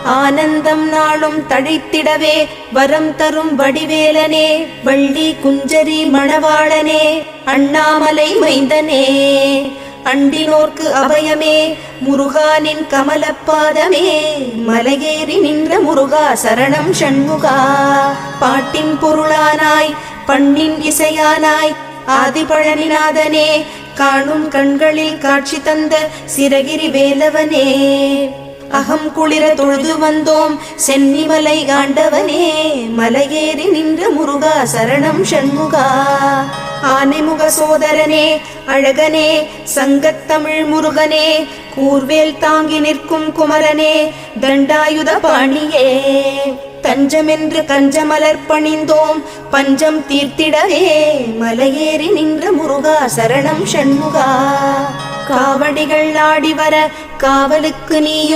ஆனந்தம் நாளும் தழைத்திடவே வரம் தரும் வடிவேலனே, வள்ளி குஞ்சரி மணவாளனே, அண்ணாமலை மைந்தனே, அண்டினோர்க்கு அபயமே, முருகானின் கமலப்பாதமே, மலையேறி நின்ற முருகா சரணம் ஷண்முகா. பாட்டின் பொருளானாய் பண்ணின் இசையானாய் ஆதிபழனிநாதனே, காணும் கண்களில் காட்சி தந்த சிரகிரி வேலவனே, அகம் குளிர தொழுது வந்தோம் சென்னிமலை ஆண்டவனே, மலையேறி நின்ற முருகா சரணம் ஷண்முகா. ஆனைமுக சோதரனே, அழகனே, சங்கத்தமிழ் முருகனே, கூர்வேல் தாங்கி நிற்கும் குமரனே, தண்டாயுத பாணியே, தஞ்சமென்று கஞ்சமலர் பணிந்தோம் பஞ்சம் தீர்த்திடவே, மலையேறி நின்ற முருகா சரணம் ஷண்முகா. காவடிகள் ஆடிவர காவலுக்கு நீயும்